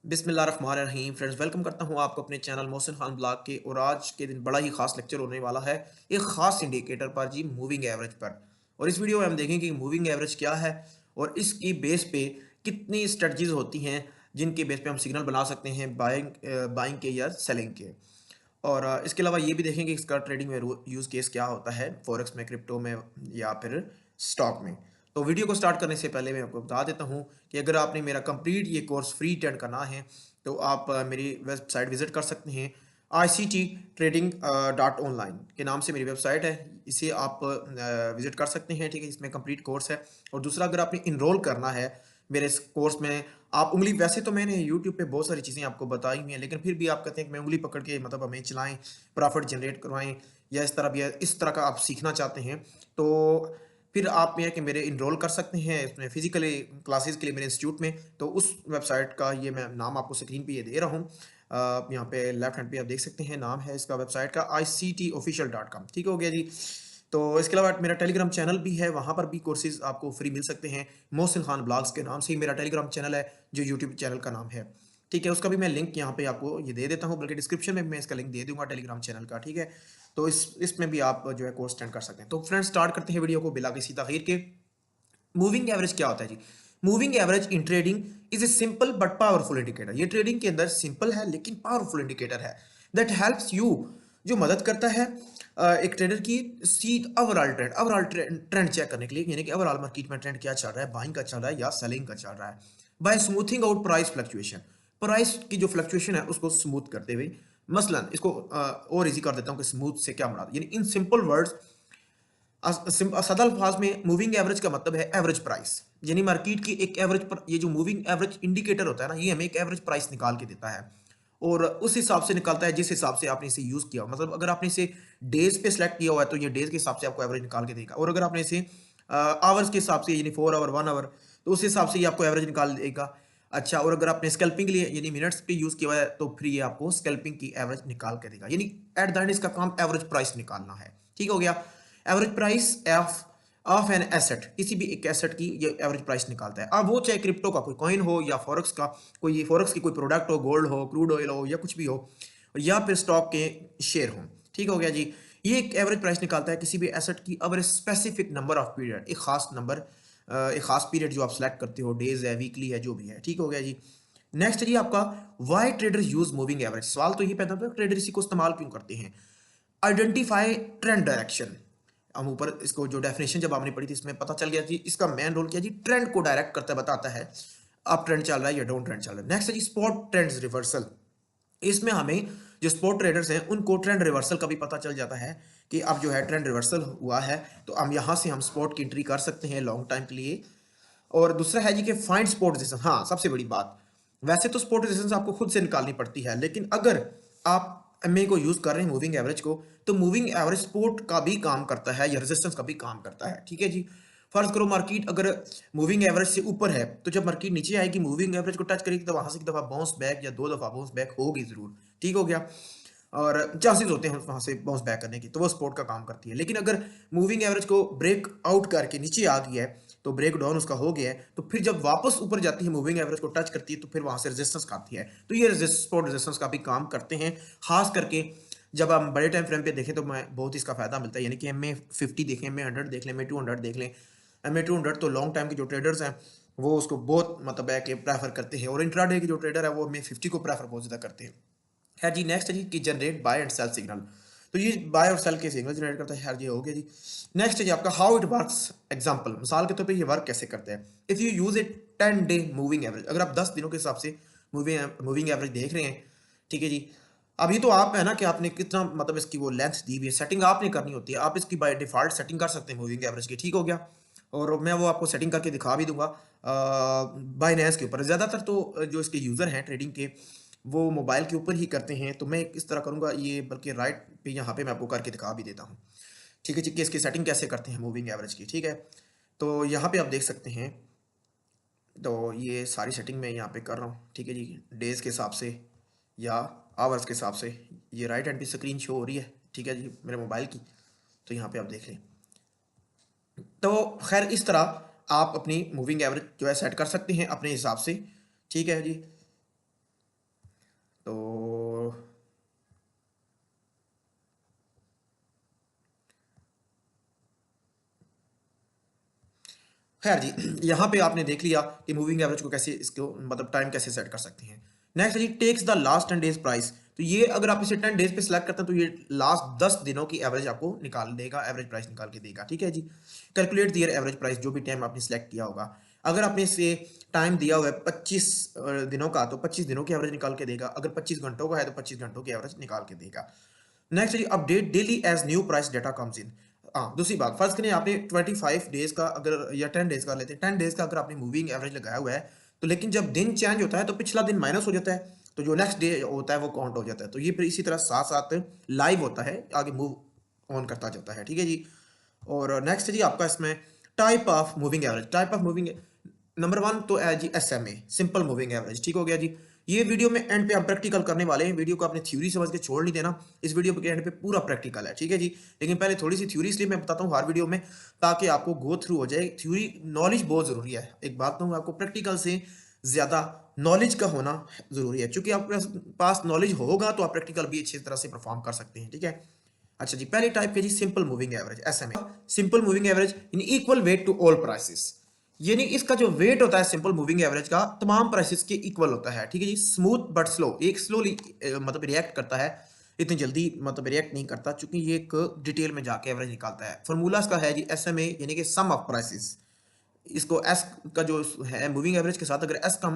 बिस्मिल्लाहिर्रहमानिर्रहीम friends, welcome करता हूं आपको अपने चैनल मोहसिन खान ब्लॉग के। और आज के दिन बड़ा ही खास लेक्चर होने वाला है एक खास इंडिकेटर पर जी, मूविंग एवरेज पर। और इस वीडियो में हम देखेंगे कि मूविंग एवरेज क्या है और इसकी बेस पे कितनी स्ट्रेटजीज होती हैं जिनके बेस पे हम सिग्नल बना सकते हैं बाइंग बाइंग के या सेलिंग के। और इसके अलावा ये भी देखेंगे इसका ट्रेडिंग में यूज़ केस क्या होता है, फॉरेक्स में, क्रिप्टो में या फिर स्टॉक में। तो वीडियो को स्टार्ट करने से पहले मैं आपको बता देता हूँ कि अगर आपने मेरा कंप्लीट ये कोर्स फ्री अटेंड करना है तो आप मेरी वेबसाइट विजिट कर सकते हैं। ICT trading.online के नाम से मेरी वेबसाइट है, इसे आप विजिट कर सकते हैं। ठीक है, इसमें कंप्लीट कोर्स है। और दूसरा, अगर आपने इनरोल करना है मेरे इस कोर्स में, आप उंगली, वैसे तो मैंने यूट्यूब पे बहुत सारी चीज़ें आपको बताई हुई हैं, लेकिन फिर भी आप कहते हैं कि मैं उंगली पकड़ के मतलब हमें चलाएं, प्रॉफिट जनरेट करवाएं, या इस तरह भी इस तरह का आप सीखना चाहते हैं तो फिर आप ये है कि मेरे इनरोल कर सकते हैं इसमें फिजिकली क्लासेस के लिए मेरे इंस्टीट्यूट में। तो उस वेबसाइट का ये मैं नाम आपको स्क्रीन पे ये दे रहा हूँ। यहाँ पे लेफ्ट हैंड पे आप देख सकते हैं, नाम है इसका वेबसाइट का ICTofficial.com। ठीक हो गया जी। तो इसके अलावा मेरा टेलीग्राम चैनल भी है, वहाँ पर भी कोर्सेज आपको फ्री मिल सकते हैं। मोहसिन खान ब्लॉग्स के नाम से ही मेरा टेलीग्राम चैनल है, जो यूट्यूब चैनल का नाम है। ठीक है, उसका भी मैं लिंक यहाँ पे आपको ये दे देता हूँ, बल्कि डिस्क्रिप्शन में भी मैं इसका लिंक दे दूंगा टेलीग्राम चैनल का। ठीक है, तो इसमें भी आप जो है कोर्स अटेंड कर सकते हैं। तो फ्रेंड्स, स्टार्ट करते हैं वीडियो को बिला किसी ताखीर के। मूविंग एवरेज क्या होता है जी? Moving average in trading is a simple but powerful indicator. ये ट्रेडिंग के अंदर सिंपल है लेकिन पावरफुल इंडिकेटर है, दैट हेल्प्स यू, जो मदद करता है एक ट्रेडर की सी ओवरऑल ट्रेंड चेक करने के लिए, यानी कि ओवरऑल मार्केट में ट्रेंड क्या चल रहा है, बाइंग का चल रहा है या सेलिंग का चल रहा है, by smoothing out price fluctuation. Price की जो फ्लक्चुएशन है उसको स्मूथ करते हुए। मसलन इसको और इजी कर देता हूँ कि स्मूथ से क्या मुराद, यानी इन सिंपल वर्ड्स, सदल अल्फाज में मूविंग एवरेज का मतलब है एवरेज प्राइस, यानी मार्केट की एक एवरेज पर, ये जो मूविंग एवरेज इंडिकेटर होता है ना, ये हमें एक एवरेज प्राइस निकाल के देता है और उस हिसाब से निकालता है जिस हिसाब से आपने इसे यूज किया। मतलब अगर आपने इसे डेज पे सिलेक्ट किया हुआ है तो ये डेज के हिसाब से आपको एवरेज निकाल के देगा, और अगर आपने इसे आवर्स के हिसाब से, यानी 4 आवर 1 आवर, तो उस हिसाब से ये आपको एवरेज निकाल देगा। अच्छा, और अगर आपने स्कैल्पिंग के लिए यानी मिनट्स पे यूज किया हुआ है तो फिर ये आपको स्कैल्पिंग की एवरेज निकाल के देगा। यानी एट द एंड इसका काम एवरेज प्राइस निकालना है। ठीक हो गया। Average price of of an asset, किसी भी एक एसेट की ये एवरेज प्राइस निकालता है। अब वो चाहे क्रिप्टो का कोई कॉइन हो या फॉरेक्स का कोई, फॉरेक्स की कोई प्रोडक्ट हो, गोल्ड हो, क्रूड ऑयल हो, या कुछ भी हो, या फिर स्टॉक के शेयर हो। ठीक हो गया जी। ये एक एवरेज प्राइस निकालता है किसी भी एसेट की over specific number of period, एक खास नंबर, एक खास पीरियड जो आप सेलेक्ट करते हो, डेज है, वीकली है, जो भी है। ठीक हो गया जी। नेक्स्ट जी आपका, why traders use moving average. सवाल तो ये पैदा होता है, ट्रेडर इसी को इस्तेमाल क्यों करते हैं? Identify trend direction. हम ऊपर इसको जो डेफिनेशन जब आपने पढ़ी थी इसमें पता चल गया जी, इसका मेन रोल क्या जी, ट्रेंड को डायरेक्ट करता है, बताता है अब ट्रेंड चल रहा है या डाउन ट्रेंड चल रहा है। नेक्स्ट है जी स्पॉट ट्रेंड्स रिवर्सल। इसमें हमें जो स्पॉट ट्रेडर्स हैं उनको ट्रेंड रिवर्सल का भी पता चल जाता है कि अब जो है ट्रेंड रिवर्सल हुआ है, तो हम यहाँ से हम स्पॉट की एंट्री कर सकते हैं लॉन्ग टाइम के लिए। और दूसरा है जी कि फाइंड स्पॉट रेजिस्टेंस। हाँ, सबसे बड़ी बात, वैसे तो स्पॉट रेजिस्टेंस आपको खुद से निकालनी पड़ती है, लेकिन अगर आप एमए को यूज कर रहे हैं, मूविंग एवरेज को, तो मूविंग एवरेज सपोर्ट का भी काम करता है या रेजिस्टेंस का भी काम करता है। ठीक है जी। फर्ज करो मार्केट अगर मूविंग एवरेज से ऊपर है, तो जब मार्केट नीचे आएगी, मूविंग एवरेज को टच करेगी, तो वहां से एक दफा बाउंस बैक या 2 दफा बाउंस बैक होगी जरूर। ठीक हो गया। और चांसेस होते हैं वहां से बाउंस बैक करने की, तो वो सपोर्ट का काम करती है। लेकिन अगर मूविंग एवरेज को ब्रेक आउट करके नीचे आ गई है, तो ब्रेक डाउन उसका हो गया है, तो फिर जब वापस ऊपर जाती है, मूविंग एवरेज को टच करती है, तो फिर वहां से रेजिस्टेंस खाती है। तो ये सपोर्ट रेजिस्टेंस का भी काम करते हैं। खास करके जब हम बड़े टाइम फ्रेम पे देखें तो मैं बहुत इसका फायदा मिलता है, यानी कि MA50 देखें, MA100 देख लें, MA200 देख लें। MA200 तो लॉन्ग टाइम के जो ट्रेडर्स हैं वो उसको बहुत मतलब है कि प्रेफर करते हैं, और इंट्राडे के जो ट्रेडर है वो MA50 को प्रेफर बहुत ज़्यादा करते हैं। है जी। नेक्स्ट है जी कि generate buy and sell signal. तो ये बाय और सेल के सिग्नल जनरेट करता है। खैर, ये हो गया जी। नेक्स्ट है जी आपका हाउ इट वर्क्स। एग्जांपल, मिसाल के तौर पे ये वर्क कैसे करते हैं। If you use it 10 day moving average, अगर आप 10 दिनों के हिसाब से मूविंग एवरेज देख रहे हैं, ठीक है जी। अभी तो आप है ना कि आपने कितना मतलब इसकी वो लेंथ दी हुई है, सेटिंग आपने करनी होती है, आप इसकी बाय डिफॉल्ट सेटिंग कर सकते हैं मूविंग एवरेज की। ठीक हो गया। और मैं वो आपको सेटिंग करके दिखा भी दूंगा बाइनेंस के ऊपर। ज़्यादातर तो जो इसके यूज़र हैं ट्रेडिंग के, वो मोबाइल के ऊपर ही करते हैं, तो मैं इस तरह करूँगा ये, बल्कि राइट पे यहाँ पे मैं आपको करके दिखा भी देता हूँ। ठीक है जी, कि इसकी सेटिंग कैसे करते हैं मूविंग एवरेज की। ठीक है, तो यहाँ पे आप देख सकते हैं, तो ये सारी सेटिंग मैं यहाँ पे कर रहा हूँ। ठीक है जी, डेज़ के हिसाब से या आवर्स के हिसाब से। ये राइट हैंड पे स्क्रीन शो हो रही है, ठीक है जी, मेरे मोबाइल की। तो यहाँ पे आप देख लें। तो खैर, इस तरह आप अपनी मूविंग एवरेज जो है सेट कर सकते हैं अपने हिसाब से। ठीक है जी। खैर जी, यहाँ पे आपने देख लिया कि मूविंग एवरेज को कैसे, इसको मतलब टाइम कैसे सेट कर सकते हैं। नेक्स्ट है जी takes the last 10 days price. तो ये अगर आप इसे 10 डेज पे सिलेक्ट करते हैं तो ये लास्ट 10 दिनों की एवरेज आपको निकाल देगा, एवरेज प्राइस निकाल के देगा, ठीक है जी। कैलकुलेट दियर एवरेज प्राइस, जो भी टाइम आपने सिलेक्ट किया होगा, अगर आपने इसे टाइम दिया हुआ है 25 दिनों का, तो 25 दिनों की एवरेज निकाल के देगा। अगर 25 घंटों का है तो 25 घंटों की एवरेज निकाल के देगा। नेक्स्ट है जी update daily as new price data comes in. हाँ, दूसरी बात, फर्ज करें आपने 25 डेज का अगर या 10 डेज का लेते हैं, 10 डेज का अगर आपने मूविंग एवरेज लगाया हुआ है, तो लेकिन जब दिन चेंज होता है तो पिछला दिन माइनस हो जाता है, तो जो नेक्स्ट डे होता है वो काउंट हो जाता है। तो ये फिर इसी तरह साथ साथ लाइव होता है, आगे मूव ऑन करता जाता है, ठीक है जी। और नेक्स्ट है जी आपका इसमें type of moving average. Type of moving number one तो है जी SMA, सिंपल मूविंग एवरेज, ठीक हो गया जी। ये वीडियो में एंड पे हम प्रैक्टिकल करने वाले हैं, वीडियो को आपने थ्योरी समझ के छोड़ नहीं देना, इस वीडियो के एंड पे पूरा प्रैक्टिकल है, ठीक है जी। लेकिन पहले थोड़ी सी थ्योरी इसलिए मैं बताता हूँ हर वीडियो में, ताकि आपको गो थ्रू हो जाए। थ्योरी नॉलेज बहुत जरूरी है, एक बात कहूँ आपको, प्रैक्टिकल से ज्यादा नॉलेज का होना जरूरी है, क्योंकि आपके पास नॉलेज होगा तो आप प्रैक्टिकल भी अच्छी तरह से परफॉर्म कर सकते हैं, ठीक है। अच्छा जी, पहली टाइप है जी simple moving average, SMA। Simple moving average in equal weight to all prices, यानी इसका जो वेट होता है सिंपल मूविंग एवरेज का तमाम प्राइसेस के इक्वल होता है, ठीक है जी। स्मूथ बट स्लो, एक स्लोली मतलब रिएक्ट करता है, इतनी जल्दी मतलब रिएक्ट नहीं करता, क्योंकि ये एक डिटेल में जाके एवरेज निकालता है। फॉर्मूला इसका है जी SMA, यानी कि सम ऑफ प्राइसेस। इसको एस का जो है मूविंग एवरेज के साथ अगर एस का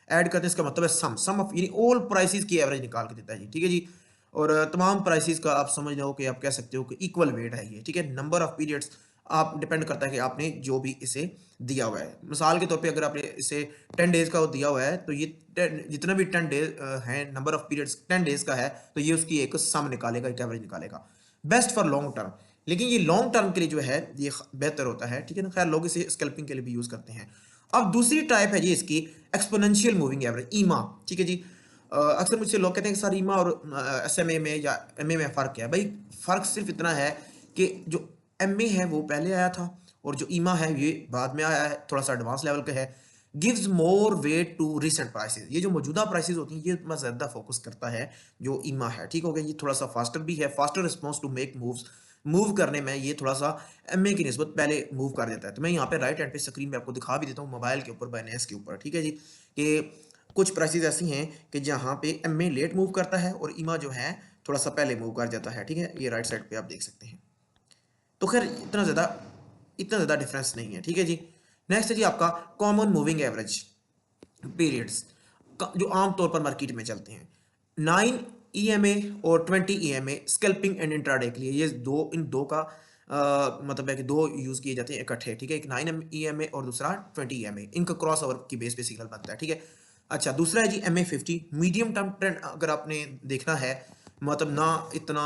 ऐड करते हैं, इसका मतलब है सम, सम ऑफ यानी ऑल प्राइसेस की एवरेज निकाल के देता है जी, ठीक है जी। और तमाम प्राइसेस का आप समझ लो कि आप कह सकते हो कि इक्वल वेट है ये, ठीक है। नंबर ऑफ पीरियड्स आप डिपेंड करता है कि आपने जो भी इसे दिया हुआ है। मिसाल के तौर पे अगर आपने इसे 10 डेज का दिया हुआ है, तो ये 10 जितना भी 10 डेज है, नंबर ऑफ पीरियड्स 10 डेज का है, तो ये उसकी एक सम निकालेगा, एक एवरेज निकालेगा। बेस्ट फॉर लॉन्ग टर्म, लेकिन ये लॉन्ग टर्म के लिए जो है ये बेहतर होता है, ठीक है ना। खैर लोग इसे स्कैल्पिंग के लिए भी यूज करते हैं। अब दूसरी टाइप है जी इसकी एक्सपोनेंशियल मूविंग एवरेज, ईमा, ठीक है जी। अक्सर मुझसे लोग कहते हैं कि सर ईमा और SMA में या MA में फ़र्क क्या है। भाई फ़र्क सिर्फ इतना है कि जो MA है वो पहले आया था, और जो ईमा है ये बाद में आया है, थोड़ा सा एडवांस लेवल का है। Gives more weight to recent prices, ये जो मौजूदा प्राइसेस होती हैं ये मैं ज़्यादा फोकस करता है जो ईमा है, ठीक हो गया। ये थोड़ा सा फास्टर भी है, faster response to make moves, move करने में ये थोड़ा सा MA की निस्बत पहले मूव कर देता है। तो मैं यहाँ पे राइट हैंड पे स्क्रीन पे आपको दिखा भी देता हूँ, मोबाइल के ऊपर, बाइनेंस के ऊपर, ठीक है जी। कि कुछ प्राइसेस ऐसी हैं कि जहाँ पे MA लेट मूव करता है और ईमा जो है थोड़ा सा पहले मूव कर जाता है, ठीक है। ये राइट साइड पे आप देख सकते हैं। तो खैर इतना ज़्यादा डिफरेंस नहीं है, ठीक है जी। नेक्स्ट है जी आपका कॉमन मूविंग एवरेज पीरियड्स, जो आमतौर पर मार्केट में चलते हैं। 9 EMA और 20 EMA स्कैल्पिंग एंड इंट्राडे के लिए, ये दो, इन दो का मतलब है कि दो यूज़ किए जाते हैं इकट्ठे, ठीक है। एक 9 EMA और दूसरा 20 EMA, इनका क्रॉस ओवर की बेस पे सिग्नल बनता है, ठीक है। अच्छा, दूसरा है जी MA50 मीडियम टर्म ट्रेंड। अगर आपने देखना है मतलब ना इतना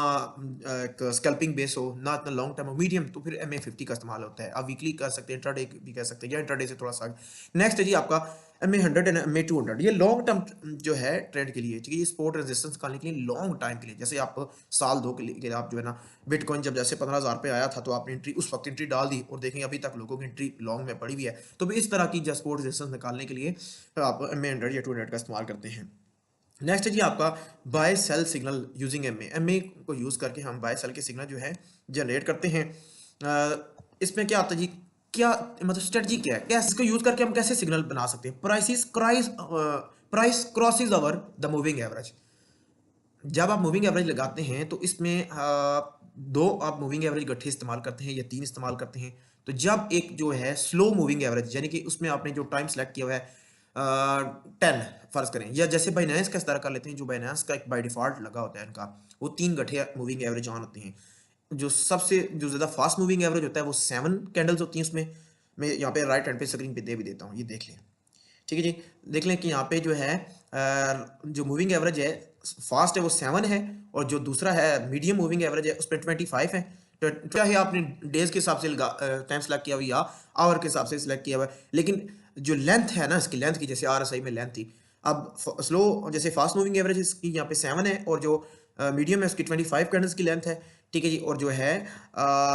एक स्कैल्पिंग बेस हो, ना इतना लॉन्ग टर्म हो, मीडियम, तो फिर MA50 का इस्तेमाल होता है। आप वीकली कर सकते हैं, इंट्राडे भी कह सकते हैं, या इंट्राडे से थोड़ा सा। नेक्स्ट है जी आपका MA100 एंड MA200, ये लॉन्ग टर्म जो है ट्रेड के लिए, ठीक है। ये सपोर्ट रेजिस्टेंस निकालने के लिए लॉन्ग टाइम के लिए, जैसे आप साल दो के लिए आप जो है ना, बिटकॉइन जब जैसे 15,000 पे आया था तो आपने एंट्री उस वक्त एंट्री डाल दी, और देखेंगे अभी तक लोगों की एंट्री लॉन्ग में पड़ी हुई है। तो इस तरह की सपोर्ट रेजिस्टेंस निकालने के लिए आप MA100 या 200 का इस्तेमाल करते हैं। नेक्स्ट है जी आपका buy sell signal using MA को यूज़ करके हम बाय सेल के सिग्नल जो है जनरेट करते हैं। इसमें क्या आता है जी, क्या मतलब स्ट्रेटजी क्या है, कैसे इसको यूज़ करके हम कैसे सिग्नल बना सकते हैं। Price crosses over the moving average. जब आप मूविंग एवरेज लगाते हैं तो इसमें दो आप मूविंग एवरेज इकट्ठे इस्तेमाल करते हैं या तीन इस्तेमाल करते हैं। तो जब एक जो है स्लो मूविंग एवरेज, यानी कि उसमें आपने जो टाइम सेलेक्ट किया हुआ है 10 फर्ज करें, या जैसे बाइनेंस का इस तरह कर लेते हैं, जो बाइनेंस का एक बाय डिफॉल्ट लगा होता है इनका, वो 3 गठे मूविंग एवरेज ऑन होते हैं। जो सबसे जो ज़्यादा फास्ट मूविंग एवरेज होता है वो 7 कैंडल्स होती हैं उसमें। मैं यहाँ पे राइट हैंड पे स्क्रीन पे दे भी देता हूँ, ये देख लें, ठीक है जी। देख लें कि यहाँ पे जो है जो मूविंग एवरेज है फास्ट है वो 7 है, और जो दूसरा है मीडियम मूविंग एवरेज है उस पर 25 है। तो चाहे आपने डेज के हिसाब से टाइम सेलेक्ट किया हुआ या आवर के हिसाब से सिलेक्ट किया हुआ है, लेकिन जो लेंथ है ना इसकी, लेंथ की जैसे RSI में लेंथ थी, अब स्लो जैसे फास्ट मूविंग एवरेज इसकी यहाँ पे 7 है, और जो मीडियम है उसकी 25 कैंडल्स की लेंथ है, ठीक है जी। और जो है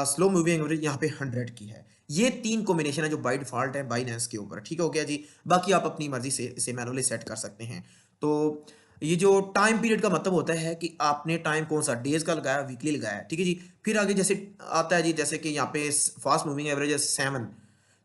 स्लो मूविंग एवरेज यहाँ पे 100 की है। ये तीन कॉम्बिनेशन है जो बाय डिफॉल्ट है बाइनेंस के ऊपर, ठीक हो गया जी। बाकी आप अपनी मर्जी से इसे मैनुअली सेट कर सकते हैं। तो ये जो टाइम पीरियड का मतलब होता है कि आपने टाइम कौन सा डेज का लगाया, वीकली लगाया, ठीक है जी। फिर आगे जैसे आता है जी, जैसे कि यहाँ पे फास्ट मूविंग एवरेज है 7,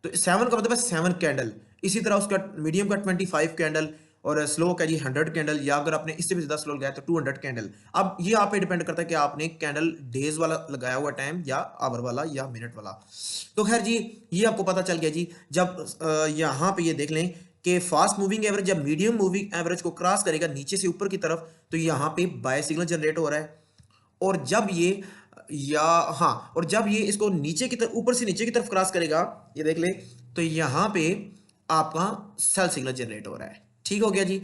तो 7 का मतलब है 7 कैंडल। इसी तरह उसका मीडियम का 25 कैंडल और स्लो का जी 100 कैंडल, या अगर आपने इससे भी ज़्यादा स्लो लगाया तो 200 कैंडल। अब ये आप पे डिपेंड करता है कि आपने कैंडल डेज वाला लगाया हुआ टाइम या आवर वाला या मिनट वाला। तो खैर जी, ये आपको पता चल गया जी। जब यहाँ पे ये देख लें कि फास्ट मूविंग एवरेज जब मीडियम मूविंग एवरेज को क्रॉस करेगा नीचे से ऊपर की तरफ, तो यहाँ पे बाय सिग्नल जनरेट हो रहा है। और जब ये या हाँ, और जब ये इसको नीचे की तरफ, ऊपर से नीचे की तरफ क्रॉस करेगा, ये देख ले, तो यहाँ पे आपका सेल सिग्नल जनरेट हो रहा है। ठीक हो गया जी।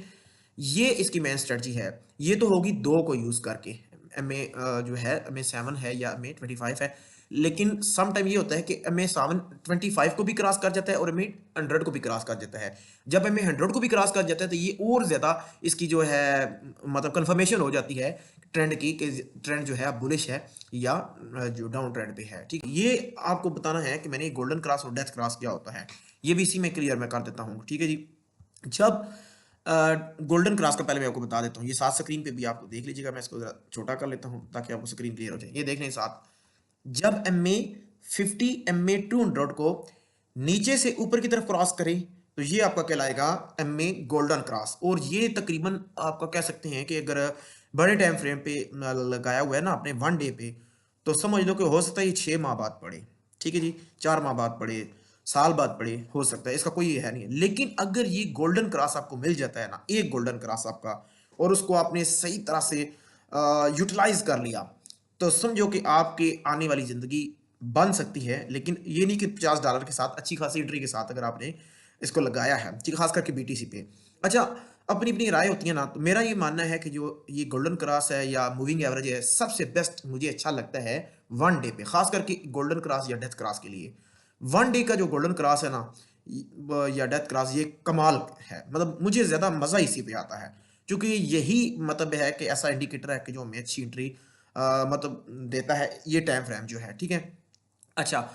ये इसकी मेन स्ट्रेटजी है। ये तो होगी दो को यूज करके, एम ए जो है एम ए 7 है या एम ए 25 है। लेकिन सम टाइम ये होता है कि एम ए 7 25 को भी क्रॉस कर जाता है और एम ए 100 को भी क्रॉस कर जाता है। जब एम ए 100 को भी क्रॉस कर जाता है तो ये और ज्यादा इसकी जो है मतलब कंफर्मेशन हो जाती है ट्रेंड की, कि ट्रेंड जो है बुलिश है या जो डाउन ट्रेंड पे है। ठीक, ये आपको बताना है कि मैंने गोल्डन क्रॉस और डेथ क्रॉस क्या होता है, ये भी इसी में क्लियर मैं कर देता हूँ। ठीक है जी। जब गोल्डन क्रॉस का पहले मैं आपको बता देता हूँ, ये साथ स्क्रीन पे भी आपको देख लीजिएगा, मैं इसको जरा छोटा कर लेता हूँ ताकि आपको स्क्रीन क्लियर हो जाए। ये देख लें साथ, जब एम ए 50 एम ए 200 को नीचे से ऊपर की तरफ क्रॉस करें तो ये आपका कहलाएगा एम ए गोल्डन क्रॉस। और ये तकरीबन आपका कह सकते हैं कि अगर बड़े टाइम फ्रेम पे लगाया हुआ है ना आपने 1 डे पे, तो समझ लो कि हो सकता है ये 6 माह बाद पड़े। ठीक है जी, 4 माह बाद पड़े, साल बाद पड़े, हो सकता है, इसका कोई है नहीं। लेकिन अगर ये गोल्डन क्रॉस आपको मिल जाता है ना, एक गोल्डन क्रॉस आपका, और उसको आपने सही तरह से यूटिलाइज कर लिया, तो समझो कि आपके आने वाली ज़िंदगी बन सकती है। लेकिन ये नहीं कि $50 के साथ अच्छी खासी एंट्री के साथ अगर आपने इसको लगाया है, खास करके बीटीसी पे। अच्छा, अपनी अपनी राय होती है ना, तो मेरा ये मानना है कि जो ये गोल्डन क्रॉस है या मूविंग एवरेज है, सबसे बेस्ट मुझे अच्छा लगता है 1 डे पे, खास करके गोल्डन क्रॉस या डेथ क्रॉस के लिए। 1 डे का जो गोल्डन क्रॉस है ना या डेथ क्रॉस, ये कमाल है। मतलब मुझे ज़्यादा मज़ा इसी पे आता है, क्योंकि यही मतलब है कि ऐसा इंडिकेटर है कि जो हमें अच्छी एंट्री मतलब देता है ये टाइम फ्रेम जो है। ठीक है। अच्छा,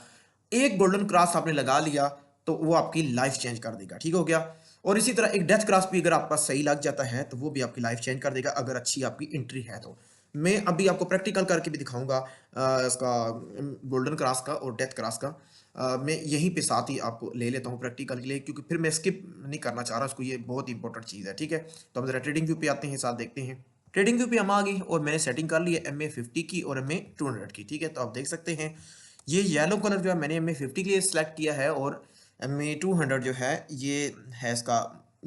एक गोल्डन क्रॉस आपने लगा लिया तो वो आपकी लाइफ चेंज कर देगा। ठीक हो गया। और इसी तरह एक डेथ क्रॉस भी अगर आपका सही लग जाता है तो वो भी आपकी लाइफ चेंज कर देगा, अगर अच्छी आपकी एंट्री है तो। मैं अभी आपको प्रैक्टिकल करके भी दिखाऊंगा इसका गोल्डन क्रॉस का और डेथ क्रॉस का। मैं यहीं पे साथ ही आपको ले लेता हूँ प्रैक्टिकल के लिए, क्योंकि फिर मैं स्किप नहीं करना चाह रहा उसको, ये बहुत इंपॉर्टेंट चीज़ है। ठीक है। तो हम जरा ट्रेडिंग व्यू पे आते हैं, साथ देखते हैं। ट्रेडिंग व्यू पे हम आ गए और मैंने सेटिंग कर ली है एम ए 50 की और एम ए 200 की। ठीक है। तो आप देख सकते हैं ये येलो कलर जो है मैंने एम ए 50 के लिए सिलेक्ट किया है, और एम ए 200 जो है ये है इसका,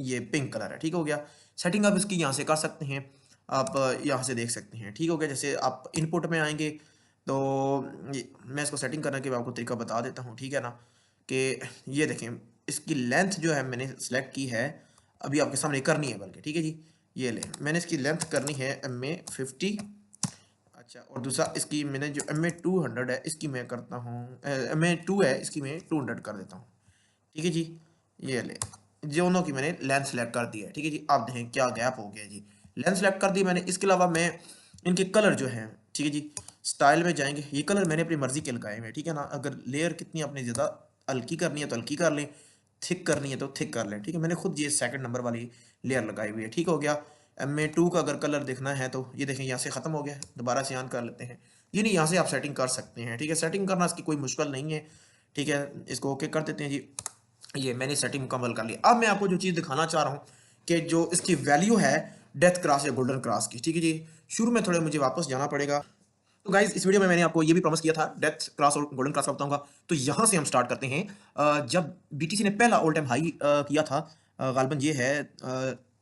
ये पिंक कलर है। ठीक हो गया। सेटिंग आप इसकी यहाँ से कर सकते हैं, आप यहाँ से देख सकते हैं। ठीक हो गया। जैसे आप इनपुट में आएंगे तो मैं इसको सेटिंग करने के बाद आपको तरीका बता देता हूँ। ठीक है ना, कि ये देखें, इसकी लेंथ जो है मैंने सेलेक्ट की है, अभी आपके सामने करनी है बल्कि। ठीक है जी, ये ले, मैंने इसकी लेंथ करनी है एम ए 50। अच्छा, और दूसरा इसकी मैंने जो एम ए 200 है इसकी मैं करता हूँ, एम ए 2 है इसकी मैं 200 कर देता हूँ। ठीक है जी, ये ले, दोनों की मैंने लेंथ सेलेक्ट कर दी है। ठीक है जी, आप देखें क्या गैप हो गया जी, लेंथ सेलेक्ट कर दी मैंने। इसके अलावा मैं इनके कलर जो हैं, ठीक है जी, स्टाइल में जाएंगे, ये कलर मैंने अपनी मर्जी के लगाए हुए हैं। ठीक है ना, अगर लेयर कितनी आपने ज़्यादा हल्की करनी है तो हल्की कर लें, थिक करनी है तो थिक कर लें। ठीक है, मैंने खुद ये सेकंड नंबर वाली लेयर लगाई हुई है। ठीक हो गया। एम ए 2 का अगर कलर देखना है तो ये देखें यहाँ से ख़त्म हो गया है, दोबारा से ऑन कर लेते हैं। ये नहीं, यहाँ से आप सेटिंग कर सकते हैं। ठीक है, सेटिंग करना इसकी कोई मुश्किल नहीं है। ठीक है, इसको ओके कर देते हैं जी। ये मैंने सेटिंग मुकम्मल कर ली। अब मैं आपको जो चीज़ दिखाना चाह रहा हूँ कि जो इसकी वैल्यू है डेथ क्रॉस या गोल्डन क्रॉस की। ठीक है जी, शुरू में थोड़े मुझे वापस जाना पड़ेगा। तो गाइज, इस वीडियो में मैंने आपको ये भी प्रॉमिस किया था डेथ क्रॉस और गोल्डन क्रॉस का बताऊंगा। तो यहाँ से हम स्टार्ट करते हैं। जब बीटीसी ने पहला ऑल टाइम हाई किया था, गालबन ये है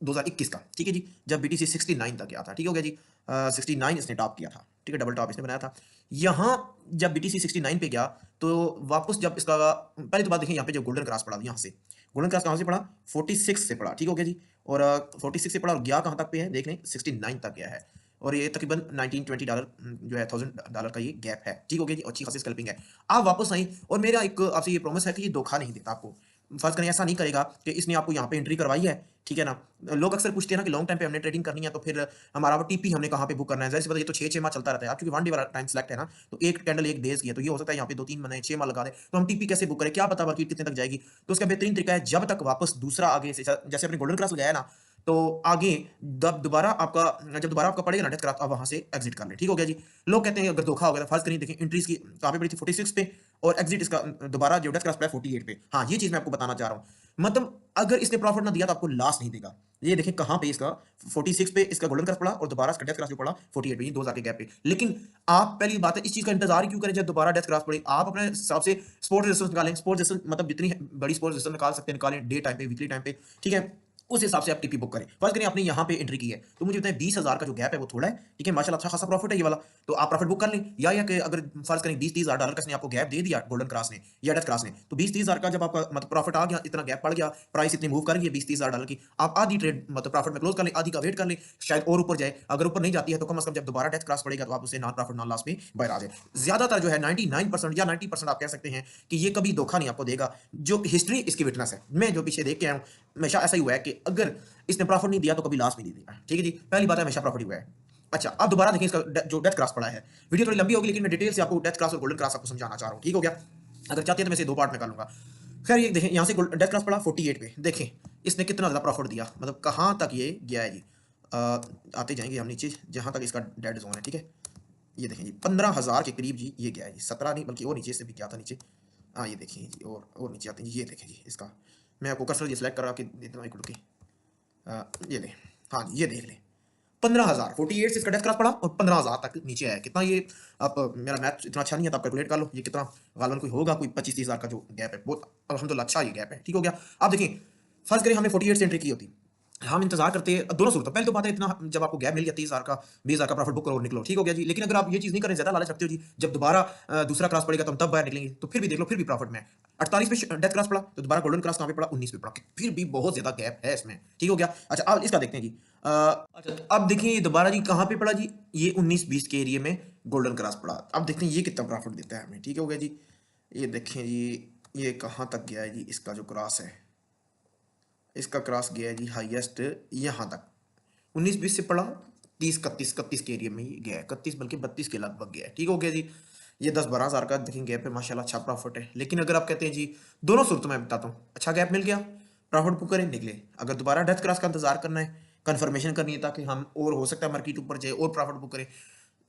2021 का। ठीक है जी, जब बीटीसी 69 तक गया था। ठीक हो गया जी, 69 इसने टॉप किया था। ठीक है, डबल टॉप इसने बनाया था। यहाँ जब बीटीसी 69 पे गया तो वापस जब इसका पहले तो बात देखें, यहाँ पे जो गोल्डन क्रॉस पड़ा, यहाँ से गोल्डन क्रॉस कहाँ से पड़ा, 46 से पड़ा। ठीक हो गया जी, और 46 से पड़ा और गया कहाँ तक पे है, देख लें 69 तक गया है। और ये तकरीबन $19-20 जो है $1000 का ये गैप है। ठीक हो गया जी, अच्छी खासी स्कैल्पिंग है। आप वापस आई और मेरा एक आपसे ये प्रॉमिस है कि ये धोखा नहीं देता आपको। फर्ज करें ऐसा नहीं करेगा कि इसने आपको यहाँ पे एंट्री करवाई है, ठीक है ना। लोग अक्सर पूछते हैं ना कि लॉन्ग टाइम पे हमने ट्रेडिंग करनी है तो फिर हमारा वो टीपी हमने कहाँ पे बुक करना है। जैसे ये तो 6 माह चलता रहता है, आप चूंकि 1 डे वाला टाइम सेलेक्ट है ना, तो एक कैंडल एक डेज की है, तो ये हो सकता है यहाँ पे 2-3 महीने 6 माह लगा दे, तो हम टीपी कैसे बुक करें, क्या पता मार्केट कितने तक जाएगी। तो उसका बेहतरीन तरीका है, जब तक वापस दूसरा आगे से, जैसे अपने गोल्डन क्रॉस लगाया ना, तो आगे जब दोबारा आपका पड़ेगा ना डेथ क्रॉस, आप वहां से एग्जिट कर ले। ठीक हो गया जी। लोग कहते हैं अगर धोखा हो गया तो फर्ज करिए, देखें एंट्रीज की कहाँ पे पड़ी थी, 46 पे, और एग्जिट इसका दोबारा जो डेथ क्रॉस पड़ा है 48 पे। हाँ, ये चीज मैं आपको बताना चाह रहा हूँ। मतलब अगर इसने प्रॉफिट ना दिया तो आपको लॉस नहीं देगा। ये देखें कहाँ पे इसका 46 पे इसका गोल्डन क्रॉस पड़ा और दोबारा इसका डेथ क्रॉस जो पड़ा 48 पे, ये 2000 के गैप पे। लेकिन आप पहली बात है इस चीज का इंतजार क्यों करें जब दोबारा डेथ क्रॉस पड़े। आप अपने हिसाब से स्पोर्ट रेजिस्टेंस निकालें, स्पोर्ट रेजिस्टेंस मतलब जितनी बड़ी स्पोर्ट रेजिस्टेंस निकाल सकते हैं निकालें, डे टाइम पे, वीकली टाइम पे, ठीक है। उस हिसाब से आप टीपी बुक करें। फर्ज करें आपने यहाँ पे एंट्री की है तो मुझे बताएं 20,000 का जो गैप है वो थोड़ा है, ठीक है, माशाल्लाह अच्छा खासा प्रॉफिट है ये वाला, तो आप प्रॉफिट बुक कर लें। या कि अगर फर्ज करें 20-30 हज़ार डॉलर का इसने आपको गैप दे दिया गोल्डन क्रॉस ने या डेथ क्रॉस ने, तो 20-30 हज़ार का जब आपका मतलब प्रॉफिट आ गया, इतना गैप पड़ गया, प्राइस इतनी मूव कर गई है 20-30 हज़ार डॉलर की, आप आधी ट्रेड मतलब प्रॉफिट में क्लोज कर लें, आधी का वेट कर लें, शायद और ऊपर जाए। अगर ऊपर नहीं जाती है तो कम से कम जब दोबारा डेथ क्रॉस पड़ेगा तो आप उसे नॉन प्रॉफिट नॉन लॉस में बाहर आ जाए। ज्यादातर जो है 99% या 90% आप कह सकते हैं कि ये कभी धोखा नहीं आपको देगा। जो हिस्ट्री इसकी विटनेस है, मैं जो पीछे देख के आया हूँ हमेशा ऐसा ही हुआ है कि अगर इसने प्रॉफिट नहीं दिया तो कभी लॉस भी नहीं दिया, ठीक है जी। पहली बात है हमेशा प्रॉफिट हुआ है। अच्छा, अब दोबारा देखिए इसका जो डेथ क्रॉस पड़ा है। वीडियो थोड़ी लंबी होगी लेकिन मैं डिटेल से आपको डेथ क्रॉस और गोल्डन क्रॉस आपको समझाना चाह रहा हूँ, ठीक हो गया। अगर चाहते हैं तो मैं इसे दो पार्ट में कर लूंगा। खैर ये देखें यहाँ से डेथ क्रॉस पड़ा 48 पे, देखें इसने कितना ज़्यादा प्रॉफिट दिया, मतलब कहाँ तक ये गया है जी। आते जाएंगे हम नीचे जहाँ तक इसका डेड जोन है, ठीक है। ये देखें जी 15,000 के करीब जी ये गया है जी, 17 नहीं बल्कि और नीचे से भी क्या था नीचे। हाँ ये देखिए जी, और नीचे आते हैं जी, ये देखें जी इसका मैं आपको कर्सर ये सिलेक्ट करा कि इतना एक रुकी, ये ले, हाँ जी ये देख लें 15,000 48 से इसका डेथ क्रॉस पड़ा और 15,000 तक नीचे आया। कितना ये, आप मेरा मैथ इतना अच्छा नहीं है तो आप कैलकुलेट कर लो ये कितना गालन कोई होगा, कोई 25-30 हज़ार का जो गैप है, बहुत अल्हम्दुलिल्लाह अच्छा ये गैप है, ठीक हो गया। आप देखिए फर्स्ट करें हमने 48 से एंट्री की होती, हम इंतजार करते हैं दोनों सूरत। पहले तो बात है इतना जब आपको गैप मिल गया 30,000 का 20,000 का प्रॉफिट बुक करो और निकलो, ठीक हो गया जी। लेकिन अगर आप ये चीज नहीं करें, ज्यादा लालच रखते हो जी, जब दोबारा दूसरा क्रॉस पड़ेगा तो हम तब बाहर निकलेंगे, तो फिर भी देख लो फिर भी प्रॉफिट में 48 पे डेथ क्रॉस पड़ा तो दोबारा गोल्डन क्रॉस कहाँ पे पड़ा 19 पे पड़ा, फिर भी बहुत ज्यादा गैप है इसमें, ठीक हो गया। अच्छा अब इसका देखते हैं जी। अच्छा अब देखिए ये दोबारा जी कहाँ पे पड़ा जी, ये 19-20 के एरिया में गोल्डन क्रॉस पड़ा। अब देखते हैं ये कितना प्रॉफिट देता है हमें, ठीक हो गया जी। ये देखें जी ये कहाँ तक गया है जी, इसका जो क्रॉस है इसका क्रॉस गया है जी हाईएस्ट यहाँ तक 19-20 से पड़ा 30-31 के एरिया में ही गया है, 31 बल्कि 32 के लगभग गया है, ठीक हो गया जी। ये 10-12 हज़ार का देखें गैप है, माशाल्लाह अच्छा प्रॉफिट है। लेकिन अगर आप कहते हैं जी दोनों सूरतों में बताता हूँ, अच्छा गैप मिल गया प्रॉफिट बुक करें निकले, अगर दोबारा डेथ क्रॉस का इंतजार करना है, कंफर्मेशन करनी है ताकि हम और हो सकता है मार्केट ऊपर जाए और प्रॉफिट बुक करें,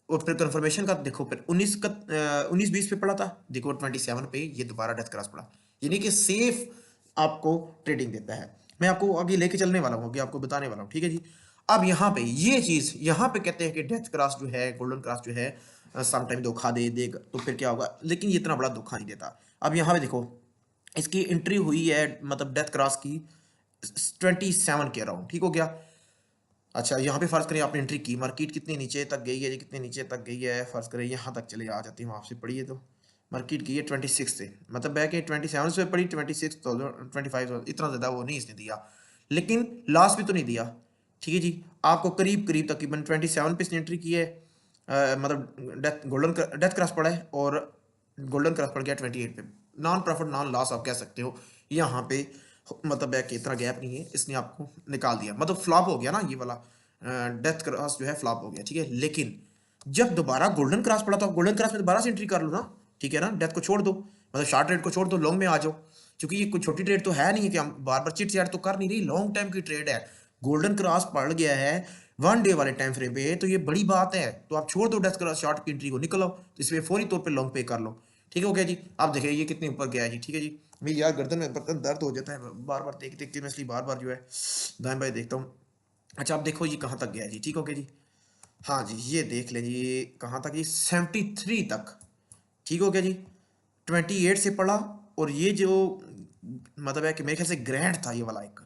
और फिर कंफर्मेशन का देखो फिर 19-20 पे पड़ा था, देखो 27 पे ये दोबारा डेथ क्रॉस पड़ा, यानी कि सेफ आपको ट्रेडिंग देता है। मैं आपको आगे लेके चलने वाला हूँ, आगे आपको बताने वाला हूँ, ठीक है जी। अब यहाँ पे ये चीज यहाँ पे कहते हैं कि डेथ क्रॉस जो है गोल्डन क्रॉस जो है सम टाइम धोखा दे देगा तो फिर क्या होगा, लेकिन ये इतना बड़ा धोखा नहीं देता। अब यहाँ पे देखो इसकी एंट्री हुई है मतलब डेथ क्रॉस की 27 के अराउंड, ठीक हो गया। अच्छा यहाँ पे फर्ज करें आपने एंट्री की, मार्केट कितनी नीचे तक गई है जी, कितने नीचे तक गई है, फर्ज करें यहाँ तक चले आ जाती हूँ आपसे पढ़िए, तो मार्केट गई है 26 से, मतलब बैक 27 से पड़ी 26,000 25,000, इतना ज़्यादा वो नहीं इसने दिया, लेकिन लॉस भी तो नहीं दिया, ठीक है जी। आपको करीब करीब तकरीबन 27 पे इसने एंट्री की है, मतलब डेथ क्रॉस पड़ा है और गोल्डन क्रॉस पड़ गया 28 पे, नॉन प्रॉफिट नॉन लॉस आप कह सकते हो यहाँ पे। मतलब है कि इतना गैप नहीं है, इसने आपको निकाल दिया, मतलब फ्लॉप हो गया ना ये वाला डेथ क्रॉस जो है फ्लॉप हो गया, ठीक है। लेकिन जब दोबारा गोल्डन क्रॉस पड़ा तो आप गोल्डन क्रॉस में दोबारा से एंट्री कर लो ना, ठीक है ना, डेथ को छोड़ दो, मतलब शार्ट ट्रेड को छोड़ दो, लॉन्ग में आ जाओ, क्योंकि ये कोई छोटी ट्रेड तो है नहीं है कि हम बार बार चिट चैट तो कर नहीं रही, लॉन्ग टाइम की ट्रेड है। गोल्डन क्रॉस पड़ गया है 1 डे वाले टाइम फ्रेम पे तो ये बड़ी बात है, तो आप छोड़ दो डेथ क्रॉस शॉर्ट की एंट्री को, निकलो तो इसमें फौरी तौर पर लॉन्ग पे कर लो, ठीक हो गया जी। आप देखिए ये कितने ऊपर गया है जी, ठीक है जी। मेरी यार गर्दन में बर्तन दर्द हो जाता है बार बार देख देख के, मैं इसलिए बार बार जो है दाएं बाएं देखता हूँ। अच्छा आप देखो ये कहाँ तक गया है जी, ठीक हो गया जी। हाँ जी ये देख लें जी कहाँ तक, ये 73 तक, ठीक हो गया जी। 28 से पढ़ा, और ये जो मतलब है कि मेरे ख्याल से ग्रैंड था ये वाला एक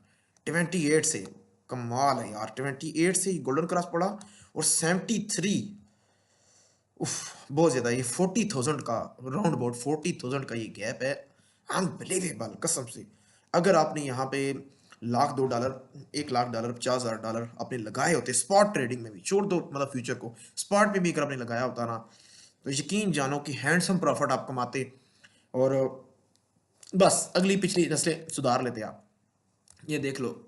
28 से, कमाल है यार, 28 से गोल्डन क्रॉस पड़ा और 73, उफ बहुत ज्यादा, ये 40,000 का राउंड अबाउट 40,000 का ये गैप है, अनबिलीवेबल कसम से। अगर आपने यहाँ पे $1,00,000 $1,00,000 $50,000 आपने लगाए होते स्पॉट ट्रेडिंग में भी, छोड़ दो मतलब फ्यूचर को, स्पॉट में भी अगर आपने लगाया होता ना, तो यकीन जानो कि हैंडसम प्रॉफिट आप कमाते, और बस अगली पिछली नस्लें सुधार लेते आप। ये देख लो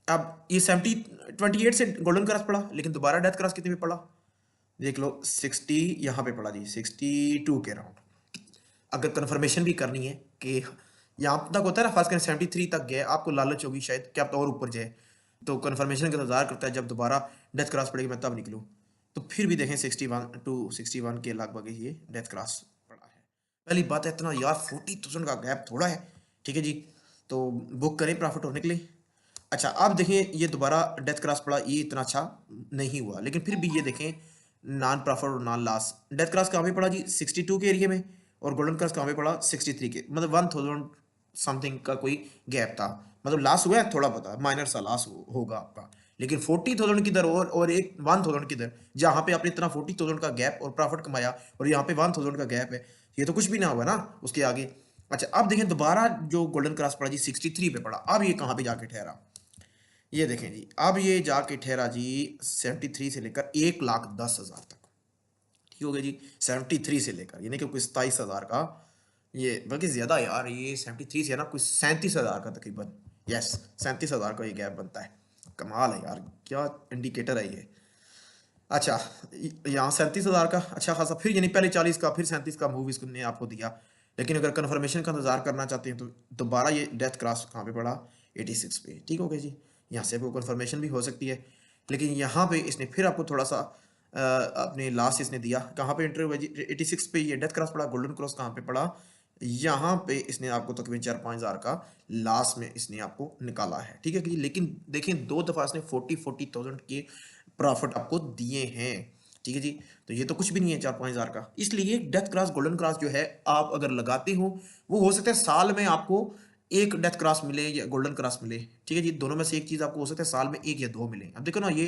अब ये 28 से गोल्डन क्रॉस पड़ा, लेकिन दोबारा डेथ क्रॉस कितने पे पड़ा, देख लो 60 यहाँ पे पड़ा जी 62 के अराउंड। अगर कंफर्मेशन भी करनी है कि यहाँ तक होता है ना, खास कर 73 तक गए, आपको लालच होगी शायद क्या पता और ऊपर जाए, तो कंफर्मेशन का इंतजार करता है जब दोबारा डेथ क्रॉस पड़ेगी मैं तब निकलूँ, तो फिर भी देखें 61 टू 61 के लगभग ये डेथ क्रॉस पड़ा है। पहली बात है इतना यार 40,000 का गैप थोड़ा है, ठीक है जी। तो बुक करें प्रॉफिट होने के लिए। अच्छा आप देखें ये दोबारा डेथ क्रॉस पड़ा, ये इतना अच्छा नहीं हुआ, लेकिन फिर भी ये देखें नॉन प्रॉफिट और नॉन लॉस। डेथ क्रॉस कहाँ पे पड़ा जी 62 के एरिया में, और गोल्डन क्रॉस कहाँ पे पड़ा 63 के, मतलब 1000 समथिंग का कोई गैप था। मतलब लॉस हुआ है थोड़ा बहुत, माइनर सा लॉस होगा आपका, लेकिन 40,000 की दर और एक 1000 की दर, जहाँ पे आपने इतना 40,000 का गैप और प्रॉफिट कमाया और यहाँ पे 1000 का गैप है, ये तो कुछ भी ना होगा ना उसके आगे। अच्छा अब देखें दोबारा जो गोल्डन क्रॉस पड़ा जी 63 पे पड़ा, अब ये कहाँ पे जाके ठहरा, ये देखें जी अब ये जाके ठहरा जी 73 से लेकर 1,10,000 तक, ठीक हो गया जी। 73 से लेकर यानी कि कोई 27,000 का, ये बल्कि ज्यादा यार, ये 73 से है ना कोई 37,000 का तकरीबन, यस 37,000 का ये गैप बनता है। कमाल है यार, क्या इंडिकेटर है ये। अच्छा यहाँ 37,000 का अच्छा खासा, फिर यानी पहले 40 का फिर 37 का मूव इसने आपको दिया। लेकिन अगर कन्फर्मेशन का इंतजार करना चाहते हैं तो दोबारा ये डेथ क्रॉस कहाँ पे पड़ा 86 पे, ठीक हो गया जी। यहाँ से आपको कन्फर्मेशन भी हो सकती है, लेकिन यहाँ पे इसने फिर आपको थोड़ा सा अपने लास्ट इसने दिया कहाँ पे एंटर हुआ जी 86 पे, ये डेथ क्रॉस पड़ा। गोल्डन क्रॉस कहाँ पे पड़ा, यहाँ पे इसने आपको तकरीबन 4-5 हज़ार का लास्ट में इसने आपको निकाला है, ठीक है कि। लेकिन देखें दो दफा इसने 40,000 के प्रॉफिट आपको दिए हैं, ठीक है जी। तो ये तो कुछ भी नहीं है 4-5 हज़ार का, इसलिए डेथ क्रॉस गोल्डन क्रॉस जो है आप अगर लगाते हो, वो हो सकता है साल में आपको एक डेथ क्रॉस मिले या गोल्डन क्रॉस मिले, ठीक है जी। दोनों में से एक चीज आपको हो सकता है साल में एक या दो मिले। अब देखो ना, ये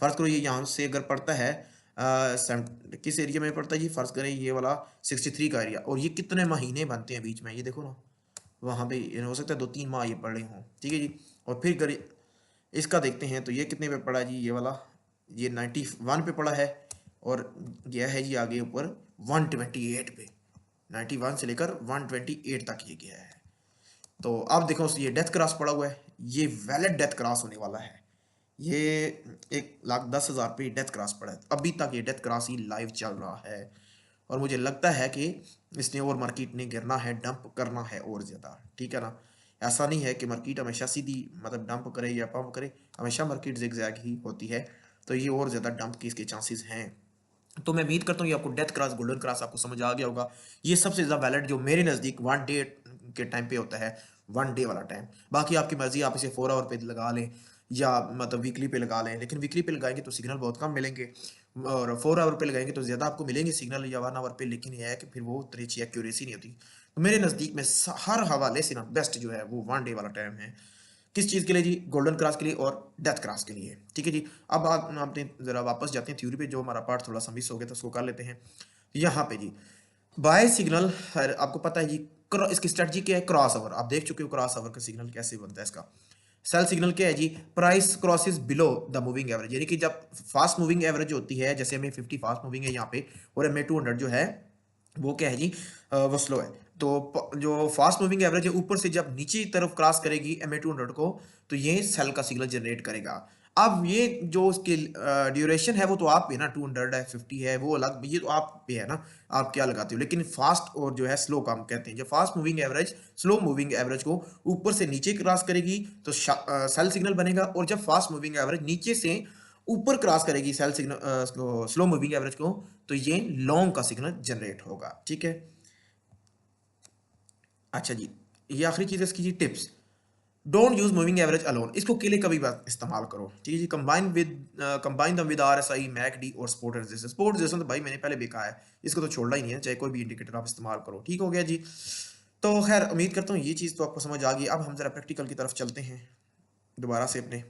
फर्ज करो ये यहाँ से अगर पड़ता है किस एरिया में पड़ता है जी, फर्ज करें ये वाला 63 का एरिया, और ये कितने महीने बनते हैं बीच में, ये देखो ना, वहाँ पे हो सकता है 2-3 माह ये पड़े हों, ठीक है जी। और फिर अगर इसका देखते हैं तो ये कितने पे पड़ा जी, ये वाला ये 91 पे पड़ा है, और गया है जी आगे ऊपर 128 पे, 91 से लेकर 128 तक ये गया है। तो अब देखो ये डेथ क्रॉस पड़ा हुआ है, ये वैलिड डेथ क्रॉस होने वाला है। ये 1,10,000 पे डेथ क्रॉस पड़ा है, अभी तक ये डेथ क्रॉस ही लाइव चल रहा है। और मुझे लगता है कि इसने और मार्केट ने गिरना है, डंप करना है और ज़्यादा, ठीक है ना। ऐसा नहीं है कि मार्केट हमेशा सीधी मतलब डंप करे या पंप करे, हमेशा मार्केट जिगजैग ही होती है। तो ये और ज़्यादा डंप की इसके चांसेस हैं। तो मैं उम्मीद करता हूँ ये आपको डेथ क्रॉस गोल्डन क्रॉस आपको समझ आ गया होगा। ये सबसे ज़्यादा वैलिड जो मेरे नज़दीक 1 डे के टाइम पे होता है, 1 डे वाला टाइम। बाकी आपकी मर्जी, आप इसे 4 आवर पे लगा लें या मतलब वीकली पे लगा लें, लेकिन वीकली पे लगाएंगे तो सिग्नल बहुत कम मिलेंगे, और 4 आवर पे लगाएंगे तो ज़्यादा आपको मिलेंगे सिग्नल या 1 आवर पे। लेकिन यह है कि फिर वो उतनी अच्छी एक्यूरेसी नहीं होती। तो मेरे नज़दीक में हर हवाले से ना बेस्ट जो है वो 1 डे वाला टाइम है। किस चीज़ के लिए जी, गोल्डन क्रॉस के लिए और डेथ क्रॉस के लिए, ठीक है जी। अब आप अपने ज़रा वापस जाते हैं थ्योरी पे, जो हमारा पार्ट थोड़ा सा मिस हो गया था उसको कर लेते हैं। यहाँ पे जी बाय सिग्नल, आपको पता है जी इसकी स्ट्रेटजी क्या है, क्रॉस ओवर। आप देख चुके हो क्रॉस ओवर का सिग्नल कैसे बनता है इसका। सेल सिग्नल क्या है जी, price crosses below the moving average, यानी कि जब फास्ट मूविंग एवरेज होती है, जैसे हमें 50 फास्ट मूविंग है यहाँ पे, और MA 200 जो है वो क्या है जी, वो स्लो है। तो जो फास्ट मूविंग एवरेज है ऊपर से जब नीचे की तरफ क्रॉस करेगी MA 200 को, तो ये सेल का सिग्नल जनरेट करेगा। अब ये जो उसकी ड्यूरेशन है वो तो आप पे ना, 200 है 50 है वो अलग, ये तो आप पे है ना, आप क्या लगाते हो। लेकिन फास्ट और जो है स्लो का हम कहते हैं, जब fast moving average slow moving average को ऊपर से नीचे क्रॉस करेगी तो सेल सिग्नल बनेगा, और जब फास्ट मूविंग एवरेज नीचे से ऊपर क्रॉस करेगी sell signal slow moving average को, तो ये लॉन्ग का सिग्नल जनरेट होगा, ठीक है। अच्छा जी, ये आखिरी चीज है इसकी जी, tips. Don't use moving average alone, इसको अकेले कभी बात इस्तेमाल करो, ठीक है जी। Combine them with RSI MACD और स्पोर्ट रेजिस्टेंस। स्पोर्ट रेजिस्टेंस तो भाई मैंने पहले भी कहा है, इसको तो छोड़ना ही नहीं है, चाहे कोई भी इंडिकेटर आप इस्तेमाल करो, ठीक हो गया जी। तो खैर उम्मीद करता हूँ ये चीज़ तो आपको समझ आ गई। अब हम जरा प्रैक्टिकल की तरफ चलते हैं दोबारा से अपने।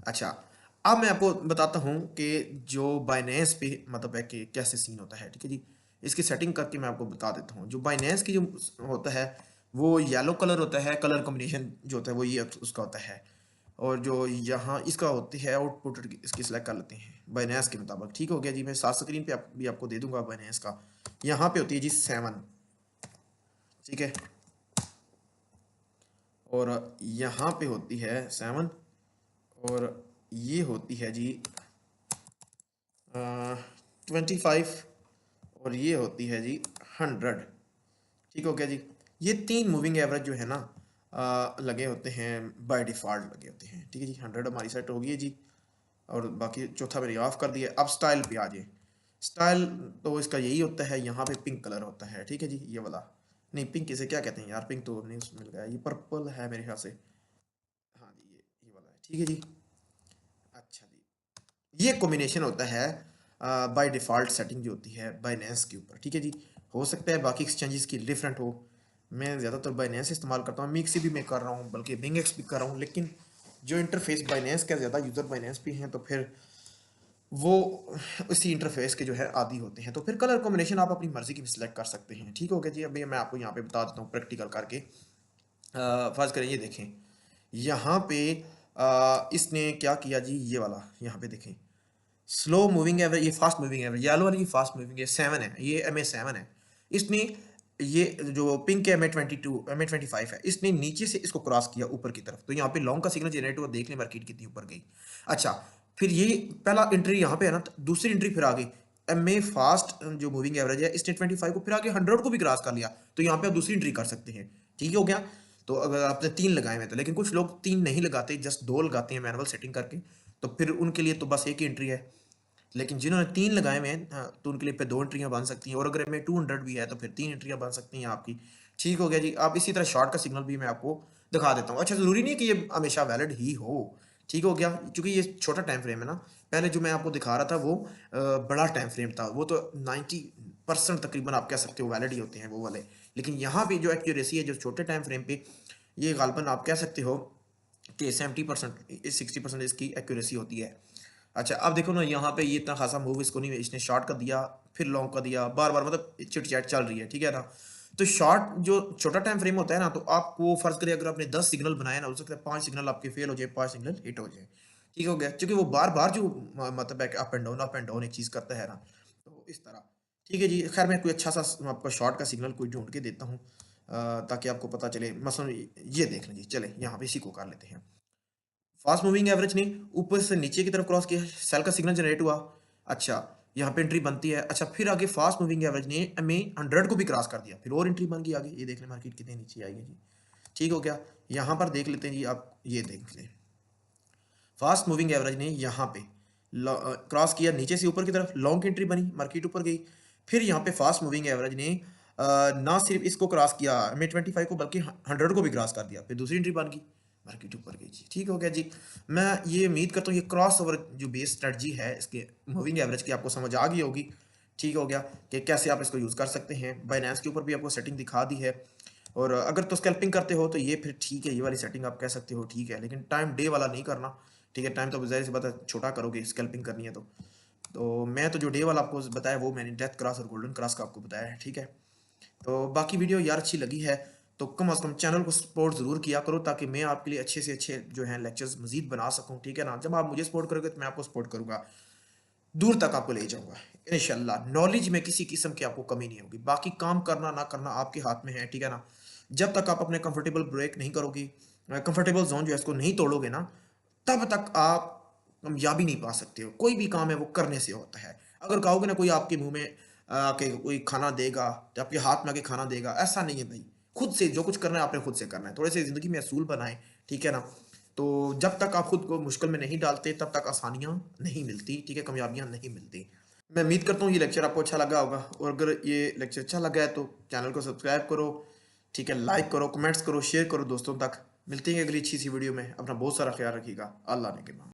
अच्छा अब मैं आपको बताता हूँ कि जो बाइनेंस पे मतलब है कि कैसे सीन होता है, ठीक है जी। इसकी सेटिंग करके मैं आपको बता देता हूँ। जो बाइनेंस की जो होता है वो येलो कलर होता है, कलर कॉम्बिनेशन जो होता है वो ये उसका होता है। और जो यहाँ इसका होती है आउटपुट इसकी सिलेक्ट कर लेते हैं बाइनेंस के मुताबिक, ठीक हो गया जी। मैं साथ स्क्रीन पे भी आपको दे दूंगा बाइनेंस का। यहाँ पे होती है जी 7, ठीक है, और यहाँ पे होती है 7, और ये होती है जी 25, और ये होती है जी 100, ठीक हो गया जी। ये 3 मूविंग एवरेज जो है ना लगे होते हैं बाय डिफ़ॉल्ट लगे होते हैं, ठीक है जी। 100 हमारी सेट हो गई है जी, और बाकी चौथा मैंने ऑफ कर दिया। अब स्टाइल पे आ जाए, स्टाइल तो इसका यही होता है, यहाँ पे पिंक कलर होता है, ठीक है जी, ये वाला। नहीं, पिंक इसे क्या कहते हैं यार, पिंक तो नहीं उसमें मिल गया, ये पर्पल है मेरे ख्याल से। हाँ जी, ये वाला है, ठीक है जी। अच्छा जी, ये कॉम्बिनेशन होता है बाय डिफ़ॉल्ट सेटिंग जो होती है बाइनेंस के ऊपर, ठीक है जी। हो सकता है बाकी एक्सचेंजेस की डिफरेंट हो, मैं ज़्यादातर बाइनेंस इस्तेमाल करता हूँ, मिक्सी भी मैं कर रहा हूँ, बल्कि बिंगेक्स भी कर रहा हूँ, लेकिन जो इंटरफेस बाइनेंस का ज़्यादा यूज़र बाइनेंस भी हैं, तो फिर वो उसी इंटरफेस के जो है आदी होते हैं। तो फिर कलर कॉम्बिनेशन आप अपनी मर्ज़ी की भी सिलेक्ट कर सकते हैं, ठीक हो गया जी। अभी मैं आपको यहाँ पे बता देता हूँ प्रैक्टिकल करके। फ़र्ज़ करें, ये देखें, यहाँ पे इसने क्या किया जी, ये वाला यहाँ पे देखें, स्लो मूविंग एवरेज, ये फास्ट मूविंग एवरेज, येलो वाली फास्ट मूविंग है 7 है, ये MA7 है। इसने ये जो पिंक है MA22 MA25 है, इसने नीचे से इसको क्रॉस किया ऊपर की तरफ, तो यहाँ पे लॉन्ग का सिग्नल जनरेट हुआ, देख लें मार्केट कितनी ऊपर गई। अच्छा, फिर ये पहला एंट्री यहाँ पे है ना, तो दूसरी एंट्री फिर आ गई MA फास्ट जो मूविंग एवरेज है, इसने 25 को फिर आगे 100 को भी क्रॉस कर लिया, तो यहाँ पे आप दूसरी एंट्री कर सकते हैं, ठीक हो गया। तो अगर आपने 3 लगाए हुए, तो लेकिन कुछ लोग 3 नहीं लगाते, जस्ट 2 लगाते हैं मैनुअल सेटिंग करके, तो फिर उनके लिए तो बस एक ही एंट्री है। लेकिन जिन्होंने 3 लगाए हुए हैं, हाँ, तो उनके लिए पे 2 एंट्रियाँ बन सकती हैं, और अगर में 200 भी है तो फिर 3 एंट्रियाँ बन सकती हैं आपकी। ठीक हो गया जी। आप इसी तरह शॉर्ट का सिग्नल भी मैं आपको दिखा देता हूँ। अच्छा, ज़रूरी नहीं है कि ये हमेशा वैलिड ही हो। ठीक हो गया, क्योंकि ये छोटा टाइम फ्रेम है ना। पहले जो मैं आपको दिखा रहा था वो बड़ा टाइम फ्रेम था, वो तो 90% तकरीबन आप कह सकते हो वैलिड ही होते हैं वो वाले। लेकिन यहाँ पे जो एक्यूरेसी है जो छोटे टाइम फ्रेम पे, ये गालबन आप कह सकते हो कि 70% 60% इसकी एक्यूरेसी होती है। अच्छा, अब देखो ना, यहाँ पे ये इतना खासा मूव इसको नहीं, इसने शॉर्ट का दिया, फिर लॉन्ग का दिया, बार-बार मतलब चिट-चैट चल रही है, ठीक है ना? तो शॉर्ट जो छोटा टाइम फ्रेम होता है ना, तो आपको फ़र्ज़ करिए अगर आपने 10 सिग्नल बनाए ना, हो सकता है 5 सिग्नल आपके फेल हो जाए, 5 सिग्नल हिट हो जाए। ठीक हो गया? क्योंकि वो बार-बार जो मतलब है कि अप एंड डाउन एक चीज़ करता है ना, तो इस तरह। ठीक है जी, खैर मैं कोई अच्छा सा आपको शॉर्ट का सिग्नल कोई ढूँढ के देता हूँ, ताकि आपको पता चले। मसलन ये देख लें जी, चलें यहाँ पे इसी को कर लेते हैं। फास्ट मूविंग एवरेज ने ऊपर से नीचे की तरफ क्रॉस किया, सेल का सिग्नल जनरेट हुआ। अच्छा, यहाँ पे एंट्री बनती है। अच्छा, फिर आगे फास्ट मूविंग एवरेज ने हमें 100 को भी क्रॉस कर दिया, फिर और एंट्री बन गई आगे। ये देख लें मार्केट कितनी नीचे आई है जी। ठीक हो गया। यहाँ पर देख लेते हैं जी, आप ये देख लें, फास्ट मूविंग एवरेज ने यहाँ पे क्रॉस किया नीचे से ऊपर की तरफ, लॉन्ग की एंट्री बनी, मार्केट ऊपर गई। फिर यहाँ पे फास्ट मूविंग एवरेज ने ना सिर्फ इसको क्रॉस किया MA25 को, बल्कि 100 को भी क्रॉस कर दिया, फिर दूसरी एंट्री बन गई, मार्केट ऊपर गई जी। ठीक हो गया जी। मैं ये उम्मीद करता हूँ ये क्रॉस ओवर जो बेस स्ट्रेटजी है इसके मूविंग एवरेज की आपको समझ आ गई होगी। ठीक हो गया कि कैसे आप इसको यूज़ कर सकते हैं। बाइनेंस के ऊपर भी आपको सेटिंग दिखा दी है, और अगर तो स्कैल्पिंग करते हो तो ये फिर ठीक है, ये वाली सेटिंग आप कह सकते हो ठीक है, लेकिन टाइम डे वाला नहीं करना। ठीक है, टाइम तो ज़ाहिर सी बात है छोटा करोगे स्कैल्पिंग करनी है तो मैं तो जो डे वाला आपको बताया वो मैंने डेथ क्रॉस और गोल्डन क्रॉस का आपको बताया है, ठीक है। तो बाकी वीडियो यार अच्छी लगी है तो कम से कम चैनल को सपोर्ट ज़रूर किया करो, ताकि मैं आपके लिए अच्छे से अच्छे जो हैं लेक्चर्स मज़ीद बना सकूँ, ठीक है ना। जब आप मुझे सपोर्ट करोगे तो मैं आपको सपोर्ट करूँगा, दूर तक आपको ले जाऊँगा इंशाल्लाह। नॉलेज में किसी किस्म की आपको कमी नहीं होगी, बाकी काम करना ना करना आपके हाथ में है, ठीक है ना। जब तक आप अपने कंफर्टेबल ब्रेक नहीं करोगे, कंफर्टेबल जोन जो है इसको नहीं तोड़ोगे ना, तब तक आप कामयाबी नहीं पा सकते हो। कोई भी काम है वो करने से होता है। अगर कहोगे ना कोई आपके मुँह में आके कोई खाना देगा, तो आपके हाथ में आके खाना देगा, ऐसा नहीं है भई। खुद से जो कुछ करना है आपने खुद से करना है। थोड़े-से ज़िंदगी में असूल बनाएँ, ठीक है ना? तो जब तक आप खुद को मुश्किल में नहीं डालते, तब तक आसानियाँ नहीं मिलती, ठीक है? कामयाबियाँ नहीं मिलती। मैं उम्मीद करता हूँ ये लेक्चर आपको अच्छा लगा होगा, और अगर ये लेक्चर अच्छा लगा है तो चैनल को सब्सक्राइब करो, ठीक है? लाइक करो, कमेंट्स करो, शेयर करो दोस्तों तक। मिलते हैं अगली अच्छी सी वीडियो में। अपना बहुत सारा ख्याल रखिएगा। अल्लाह ने के बाद।